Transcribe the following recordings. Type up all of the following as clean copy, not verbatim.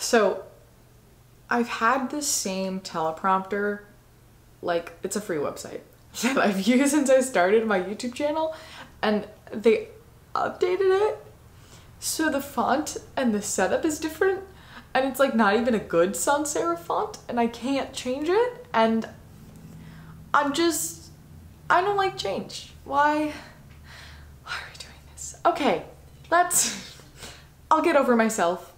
So I've had this same teleprompter, like it's a free website that I've used since I started my YouTube channel, and they updated it. So the font and the setup is different, and it's like not even a good sans serif font, and I can't change it, and I don't like change. Why are we doing this? Okay, I'll get over myself.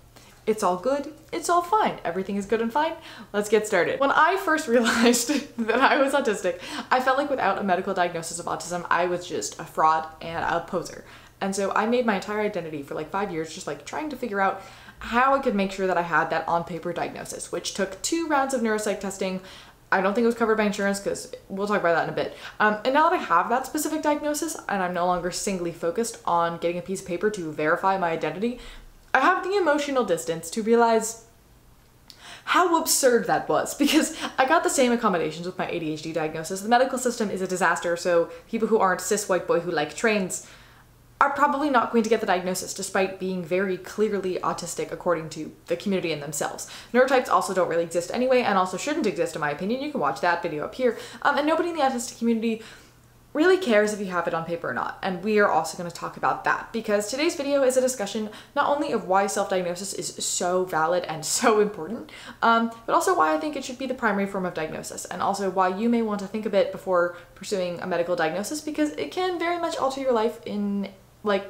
It's all good. It's all fine. Everything is good and fine. Let's get started. When I first realized that I was autistic, I felt like without a medical diagnosis of autism, I was just a fraud and a poser. And so I made my entire identity for like 5 years, just like trying to figure out how I could make sure that I had that on paper diagnosis, which took 2 rounds of neuropsych testing. I don't think it was covered by insurance because we'll talk about that in a bit. And now that I have that specific diagnosis and I'm no longer singly focused on getting a piece of paper to verify my identity, I have the emotional distance to realize how absurd that was, because I got the same accommodations with my ADHD diagnosis. The medical system is a disaster, so people who aren't cis white boy who like trains are probably not going to get the diagnosis despite being very clearly autistic according to the community and themselves. Neurotypes also don't really exist anyway and also shouldn't exist in my opinion. You can watch that video up here. And nobody in the autistic community really cares if you have it on paper or not. And we are also going to talk about that because today's video is a discussion not only of why self-diagnosis is so valid and so important, but also why I think it should be the primary form of diagnosis, and also why you may want to think a bit before pursuing a medical diagnosis, because it can very much alter your life in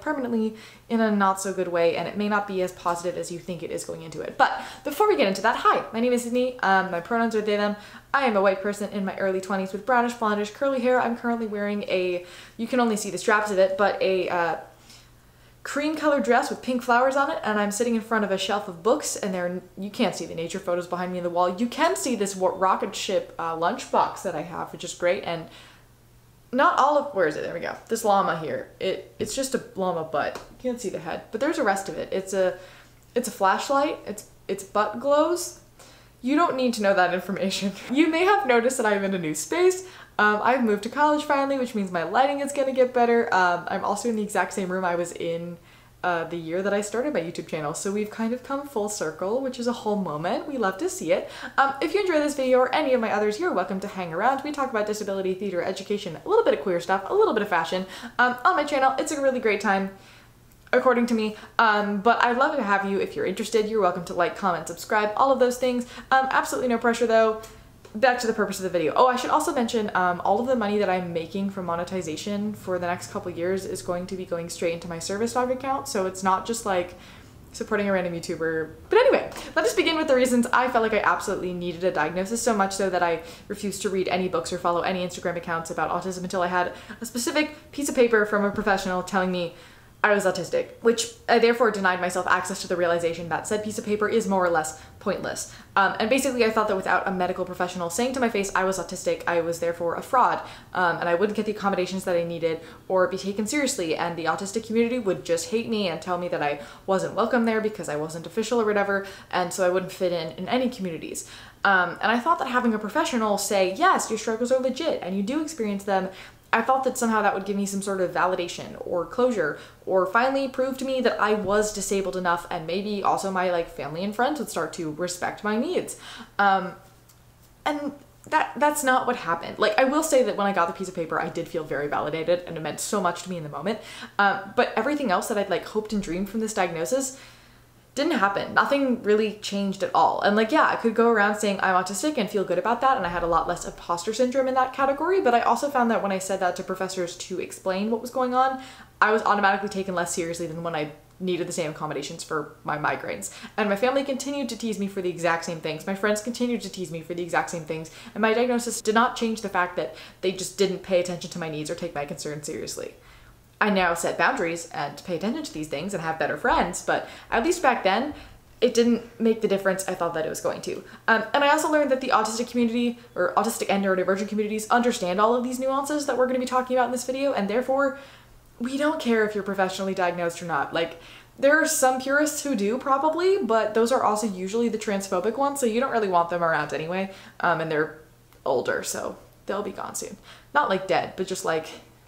permanently in a not so good way, and it may not be as positive as you think it is going into it. But before we get into that, hi, my name is Sydney. My pronouns are they, them. I am a white person in my early 20s with brownish, blondish, curly hair. I'm currently wearing you can only see the straps of it, but a cream colored dress with pink flowers on it, and I'm sitting in front of a shelf of books, and you can't see the nature photos behind me on the wall. You can see this rocket ship lunchbox that I have, which is great, and not all of, where is it? There we go. This llama here. It's just a llama butt. You can't see the head, but there's the rest of it. It's a flashlight. Its butt glows. You don't need to know that information. You may have noticed that I'm in a new space. I've moved to college finally, which means my lighting is gonna get better. I'm also in the exact same room I was in the year that I started my YouTube channel. So we've kind of come full circle, which is a whole moment. We love to see it. If you enjoy this video or any of my others, you're welcome to hang around. We talk about disability, theater, education, a little bit of queer stuff, a little bit of fashion on my channel. It's a really great time, according to me, but I'd love to have you. If you're interested, you're welcome to like, comment, subscribe, all of those things. Absolutely no pressure though. Back to the purpose of the video. Oh, I should also mention all of the money that I'm making from monetization for the next couple years is going to be going straight into my service dog account, so it's not just like supporting a random YouTuber. But anyway, let us begin with the reasons I felt like I absolutely needed a diagnosis, so much so that I refused to read any books or follow any Instagram accounts about autism until I had a specific piece of paper from a professional telling me I was autistic, which I therefore denied myself access to the realization that said piece of paper is more or less pointless. And basically I thought that without a medical professional saying to my face I was autistic, I was therefore a fraud, and I wouldn't get the accommodations that I needed or be taken seriously, and the autistic community would just hate me and tell me that I wasn't welcome there because I wasn't official or whatever, and so I wouldn't fit in any communities. And I thought that having a professional say, yes, your struggles are legit and you do experience them, I thought that somehow that would give me some sort of validation or closure, or finally prove to me that I was disabled enough, and maybe also my family and friends would start to respect my needs. And that's not what happened. I will say that when I got the piece of paper, I did feel very validated and it meant so much to me in the moment. But everything else that I'd hoped and dreamed from this diagnosis didn't happen. Nothing really changed at all. And yeah, I could go around saying I'm autistic and feel good about that, and I had a lot less imposter syndrome in that category, but I also found that when I said that to professors to explain what was going on, I was automatically taken less seriously than when I needed the same accommodations for my migraines. And my family continued to tease me for the exact same things. My friends continued to tease me for the exact same things, and my diagnosis did not change the fact that they just didn't pay attention to my needs or take my concerns seriously. I now set boundaries and pay attention to these things and have better friends, but at least back then, it didn't make the difference I thought that it was going to. And I also learned that the autistic community, or autistic and neurodivergent communities, understand all of these nuances that we're going to be talking about in this video, and therefore, we don't care if you're professionally diagnosed or not. There are some purists who do, probably, but those are also usually the transphobic ones, so you don't really want them around anyway, and they're older, so they'll be gone soon. Not dead, but just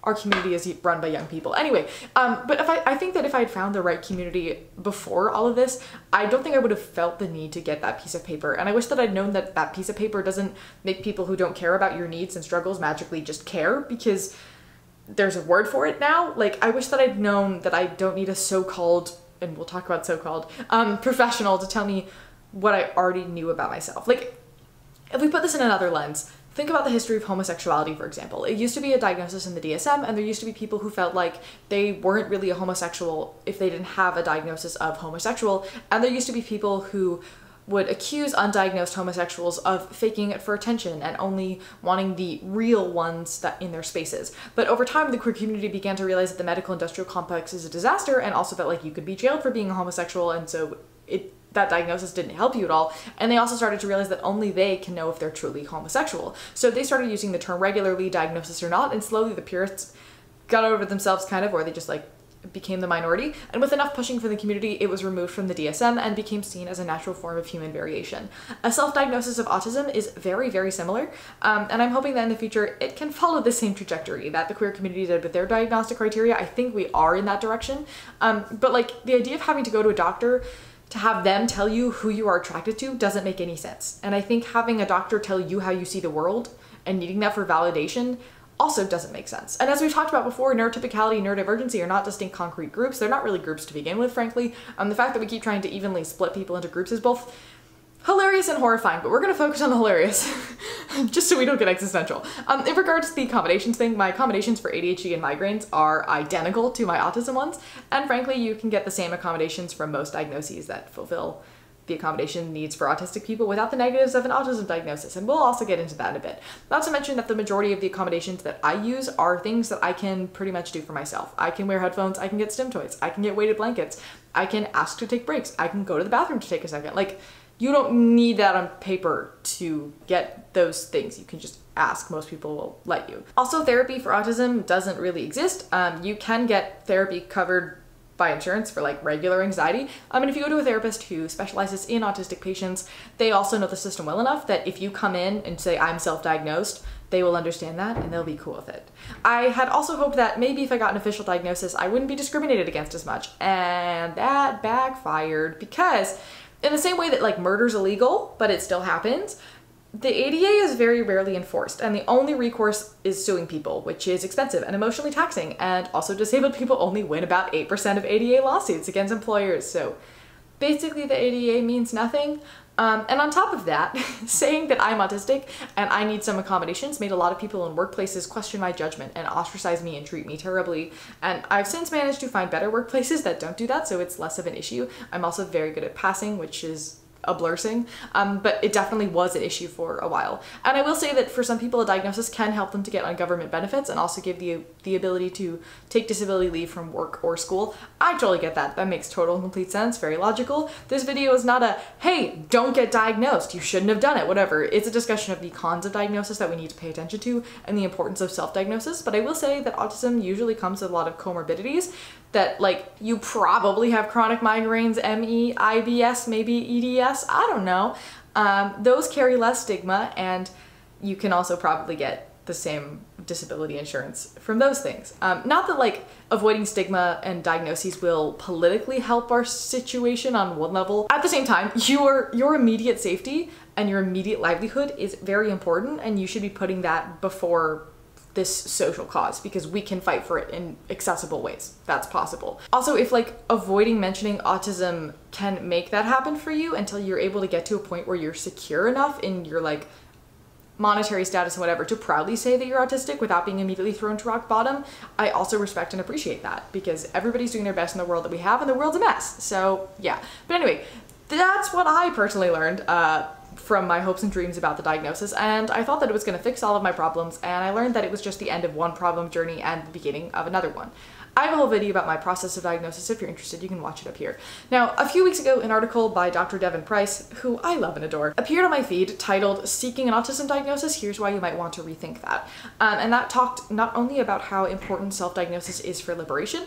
our community is run by young people. Anyway, but I think that if I'd found the right community before all of this, I don't think I would have felt the need to get that piece of paper. And I wish that I'd known that that piece of paper doesn't make people who don't care about your needs and struggles magically just care, because there's a word for it now. Like, I wish that I'd known that I don't need a so-called, and we'll talk about so-called, professional to tell me what I already knew about myself. Like, if we put this in another lens, think about the history of homosexuality, for example. It used to be a diagnosis in the DSM, and there used to be people who felt like they weren't really a homosexual if they didn't have a diagnosis of homosexual, and there used to be people who would accuse undiagnosed homosexuals of faking it for attention and only wanting the real ones that in their spaces. But over time, the queer community began to realize that the medical industrial complex is a disaster, and also that like you could be jailed for being a homosexual, and so that diagnosis didn't help you at all. And they also started to realize that only they can know if they're truly homosexual. So they started using the term regularly, diagnosis or not, and slowly the purists got over themselves kind of, or they just like became the minority. And with enough pushing from the community, it was removed from the DSM and became seen as a natural form of human variation. A self-diagnosis of autism is very, very similar. And I'm hoping that in the future, it can follow the same trajectory that the queer community did with their diagnostic criteria. I think we are in that direction. But like the idea of having to go to a doctor to have them tell you who you are attracted to doesn't make any sense. And I think having a doctor tell you how you see the world and needing that for validation also doesn't make sense. And as we've talked about before, neurotypicality and neurodivergency are not distinct concrete groups. They're not really groups to begin with, frankly. The fact that we keep trying to evenly split people into groups is both hilarious and horrifying, but we're gonna focus on the hilarious just so we don't get existential. In regards to the accommodations thing, my accommodations for ADHD and migraines are identical to my autism ones, and frankly, you can get the same accommodations from most diagnoses that fulfill the accommodation needs for autistic people without the negatives of an autism diagnosis, and we'll also get into that in a bit. Not to mention that the majority of the accommodations that I use are things that I can pretty much do for myself. I can wear headphones, I can get stim toys, I can get weighted blankets, I can ask to take breaks, I can go to the bathroom to take a second. Like, you don't need that on paper to get those things. You can just ask. Most people will let you. Also, therapy for autism doesn't really exist. You can get therapy covered by insurance for like regular anxiety. And if you go to a therapist who specializes in autistic patients, they also know the system well enough that if you come in and say, I'm self-diagnosed, they will understand that and they'll be cool with it. I had also hoped that maybe if I got an official diagnosis, I wouldn't be discriminated against as much. And that backfired, because in the same way that like murder's illegal, but it still happens, the ADA is very rarely enforced, and the only recourse is suing people, which is expensive and emotionally taxing, and also disabled people only win about 8% of ADA lawsuits against employers, so basically the ADA means nothing. And on top of that, saying that I'm autistic and I need some accommodations made a lot of people in workplaces question my judgment and ostracize me and treat me terribly. And I've since managed to find better workplaces that don't do that, so it's less of an issue. I'm also very good at passing, which is a blursing, but it definitely was an issue for a while. And I will say that for some people, a diagnosis can help them to get on government benefits and also give you the ability to take disability leave from work or school. I totally get that. That makes total and complete sense, very logical. This video is not a, hey, don't get diagnosed, you shouldn't have done it, whatever. It's a discussion of the cons of diagnosis that we need to pay attention to and the importance of self-diagnosis. But I will say that autism usually comes with a lot of comorbidities that, like, you probably have chronic migraines, ME, IBS, maybe EDS, I don't know. Those carry less stigma, and you can also probably get the same disability insurance from those things. Not that like avoiding stigma and diagnoses will politically help our situation on one level. At the same time, your immediate safety and your immediate livelihood is very important, and you should be putting that before this social cause, because we can fight for it in accessible ways. That's possible. Also, if like avoiding mentioning autism can make that happen for you until you're able to get to a point where you're secure enough in your like monetary status and whatever to proudly say that you're autistic without being immediately thrown to rock bottom, I also respect and appreciate that, because everybody's doing their best in the world that we have, and the world's a mess. So yeah. But anyway, that's what I personally learned from my hopes and dreams about the diagnosis, and I thought that it was going to fix all of my problems, and I learned that it was just the end of one problem journey and the beginning of another one. I have a whole video about my process of diagnosis. If you're interested, you can watch it up here. Now, a few weeks ago, an article by Dr. Devin Price, who I love and adore, appeared on my feed titled "Seeking an Autism Diagnosis, Here's Why You Might Want to Rethink That." And that talked not only about how important self-diagnosis is for liberation,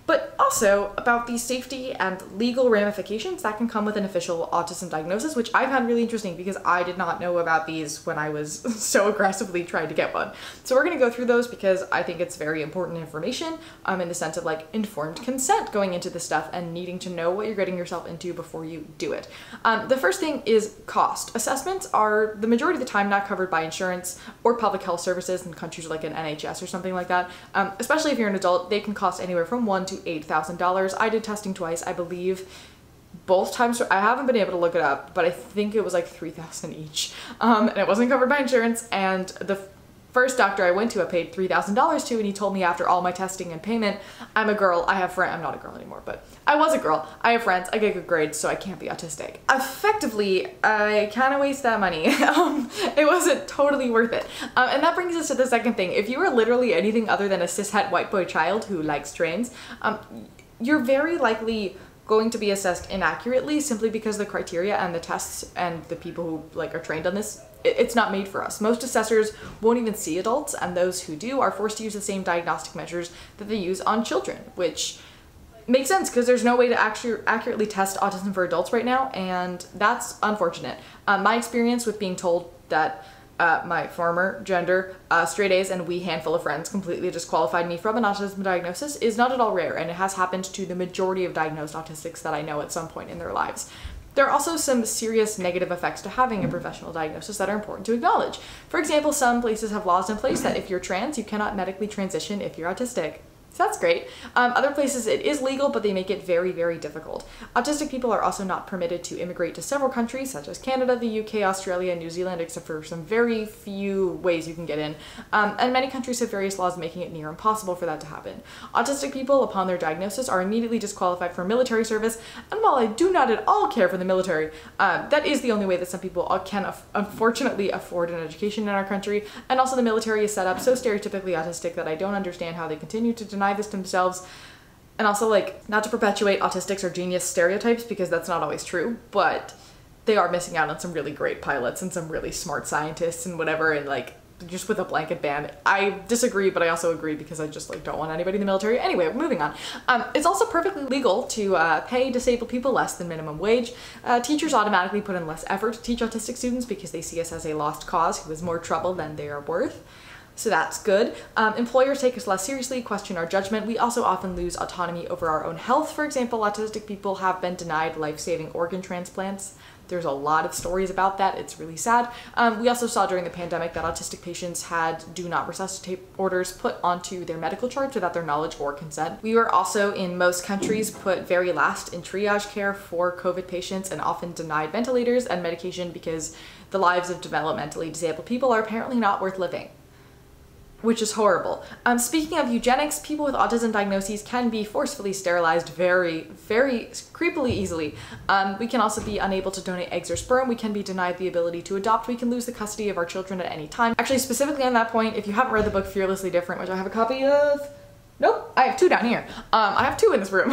but also about the safety and legal ramifications that can come with an official autism diagnosis, which I found really interesting because I did not know about these when I was so aggressively trying to get one. So we're going to go through those because I think it's very important information in the sense of like informed consent going into this stuff and needing to know what you're getting yourself into before you do it. The first thing is cost. Assessments are the majority of the time not covered by insurance or public health services in countries like an NHS or something like that. Especially if you're an adult, they can cost anywhere from $1,000 to $8,000. I did testing twice, I believe. Both times, I haven't been able to look it up, but I think it was like $3,000 each. And it wasn't covered by insurance. And the first doctor I went to, I paid $3,000 to, and he told me after all my testing and payment, I'm a girl, I have friends. I'm not a girl anymore, but I was a girl. I have friends, I get good grades, so I can't be autistic. Effectively, I kind of waste that money. It wasn't totally worth it. And that brings us to the second thing. If you are literally anything other than a cishet white boy child who likes trains, you're very likely going to be assessed inaccurately simply because the criteria and the tests and the people who like are trained on this, it's not made for us. Most assessors won't even see adults, and those who do are forced to use the same diagnostic measures that they use on children, which makes sense because there's no way to actually accurately test autism for adults right now, and that's unfortunate. My experience with being told that my former gender, straight A's, and wee handful of friends completely disqualified me from an autism diagnosis is not at all rare, and it has happened to the majority of diagnosed autistics that I know at some point in their lives. There are also some serious negative effects to having a professional diagnosis that are important to acknowledge. For example, some places have laws in place that if you're trans, you cannot medically transition if you're autistic. So that's great. Other places it is legal, but they make it very, very difficult. Autistic people are also not permitted to immigrate to several countries, such as Canada, the UK, Australia, and New Zealand, except for some very few ways you can get in. And many countries have various laws making it near impossible for that to happen. Autistic people, upon their diagnosis, are immediately disqualified from military service, and while I do not at all care for the military, that is the only way that some people can unfortunately afford an education in our country, and also the military is set up so stereotypically autistic that I don't understand how they continue to deny this to themselves. And also, like, not to perpetuate autistics or genius stereotypes because that's not always true, but they are missing out on some really great pilots and some really smart scientists and whatever, and like just with a blanket ban. I disagree, but I also agree because I just like don't want anybody in the military. Anyway, moving on. It's also perfectly legal to pay disabled people less than minimum wage. Teachers automatically put in less effort to teach autistic students because they see us as a lost cause who is more trouble than they are worth. So that's good. Employers take us less seriously, question our judgment. We also often lose autonomy over our own health. For example, autistic people have been denied life-saving organ transplants. There's a lot of stories about that. It's really sad. We also saw during the pandemic that autistic patients had do not resuscitate orders put onto their medical charts without their knowledge or consent. We were also, in most countries, put very last in triage care for COVID patients and often denied ventilators and medication because the lives of developmentally disabled people are apparently not worth living, which is horrible. Speaking of eugenics, people with autism diagnoses can be forcefully sterilized very, very creepily easily. We can also be unable to donate eggs or sperm. We can be denied the ability to adopt. We can lose the custody of our children at any time. Actually, specifically on that point, if you haven't read the book Fearlessly Different, which I have a copy of, nope, I have two down here. I have two in this room.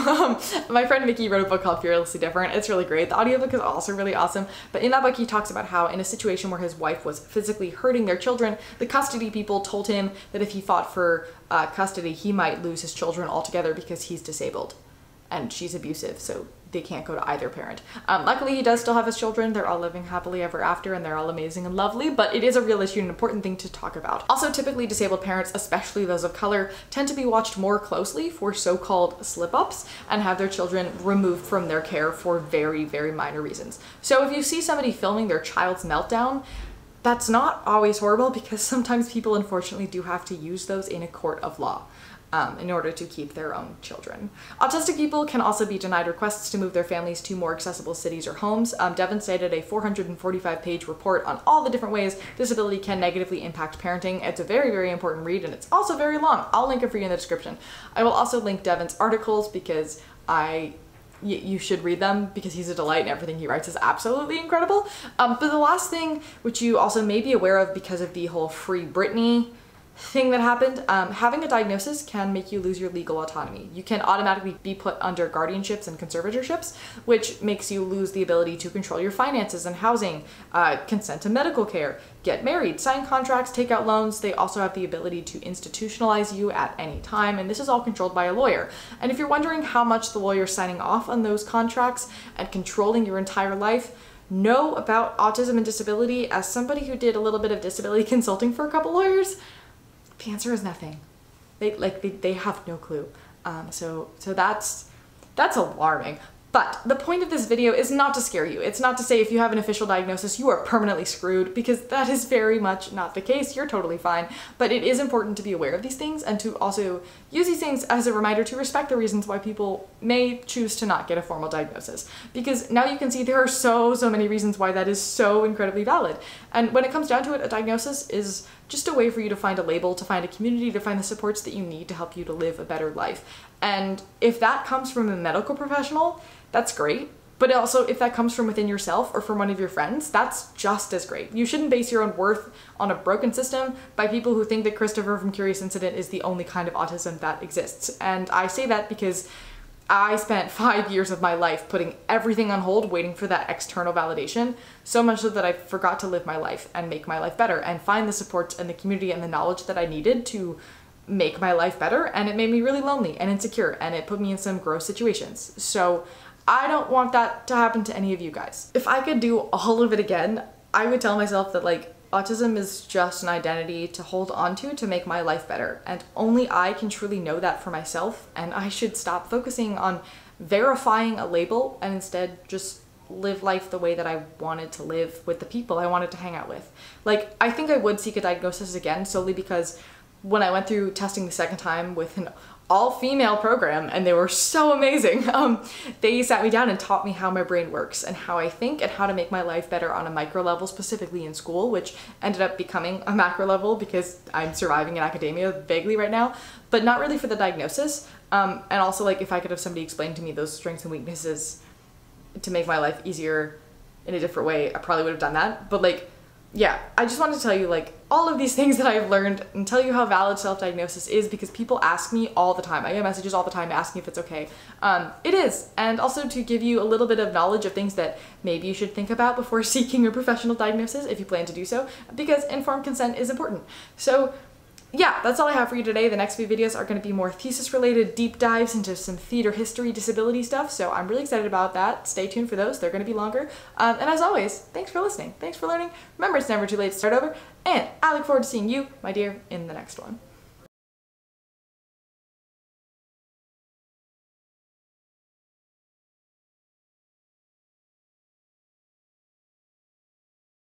My friend Mickey wrote a book called Fearlessly Different. It's really great. The audiobook is also really awesome. But in that book, he talks about how in a situation where his wife was physically hurting their children, the custody people told him that if he fought for custody, he might lose his children altogether because he's disabled and she's abusive. So they can't go to either parent. Luckily, he does still have his children. They're all living happily ever after, and they're all amazing and lovely, but it is a real issue and an important thing to talk about. Also, typically disabled parents, especially those of color, tend to be watched more closely for so-called slip-ups and have their children removed from their care for very, very minor reasons. So if you see somebody filming their child's meltdown, that's not always horrible because sometimes people unfortunately do have to use those in a court of law. In order to keep their own children. Autistic people can also be denied requests to move their families to more accessible cities or homes. Devin cited a 445-page report on all the different ways disability can negatively impact parenting. It's a very, very important read, and it's also very long. I'll link it for you in the description. I will also link Devin's articles because you should read them because he's a delight and everything he writes is absolutely incredible. But the last thing, which you also may be aware of because of the whole Free Britney thing that happened. Having a diagnosis can make you lose your legal autonomy. You can automatically be put under guardianships and conservatorships, which makes you lose the ability to control your finances and housing, consent to medical care, get married, sign contracts, take out loans. They also have the ability to institutionalize you at any time, and this is all controlled by a lawyer. And if you're wondering how much the lawyer's signing off on those contracts and controlling your entire life, know about autism and disability. As somebody who did a little bit of disability consulting for a couple lawyers, the answer is nothing. They have no clue. So that's alarming. But the point of this video is not to scare you. It's not to say if you have an official diagnosis, you are permanently screwed, because that is very much not the case. You're totally fine. But it is important to be aware of these things and to also use these things as a reminder to respect the reasons why people may choose to not get a formal diagnosis. Because now you can see there are so many reasons why that is so incredibly valid. And when it comes down to it, a diagnosis is just a way for you to find a label, to find a community, to find the supports that you need to help you to live a better life. And if that comes from a medical professional, that's great. But also, if that comes from within yourself or from one of your friends, that's just as great. You shouldn't base your own worth on a broken system by people who think that Christopher from Curious Incident is the only kind of autism that exists. And I say that because I spent 5 years of my life putting everything on hold, waiting for that external validation, so much so that I forgot to live my life and make my life better and find the supports and the community and the knowledge that I needed to make my life better. And it made me really lonely and insecure, and it put me in some gross situations. So I don't want that to happen to any of you guys. If I could do all of it again, I would tell myself that autism is just an identity to hold on to make my life better. And only I can truly know that for myself. And I should stop focusing on verifying a label and instead just live life the way that I wanted to live with the people I wanted to hang out with. I think I would seek a diagnosis again solely because when I went through testing the second time with an all-female program, and they were so amazing. They sat me down and taught me how my brain works and how I think and how to make my life better on a micro level, specifically in school, which ended up becoming a macro level because I'm surviving in academia vaguely right now, but not really for the diagnosis. And also, if I could have somebody explain to me those strengths and weaknesses to make my life easier in a different way, I probably would have done that. But yeah, I just wanted to tell you all of these things that I've learned and tell you how valid self-diagnosis is, because people ask me all the time. I get messages all the time asking if it's okay. It is. And also to give you a little bit of knowledge of things that maybe you should think about before seeking a professional diagnosis if you plan to do so, because informed consent is important. So yeah, that's all I have for you today. The next few videos are going to be more thesis-related deep dives into some theater history disability stuff, so I'm really excited about that. Stay tuned for those. They're going to be longer. And as always, thanks for listening. Thanks for learning. Remember, it's never too late to start over, and I look forward to seeing you, my dear, in the next one.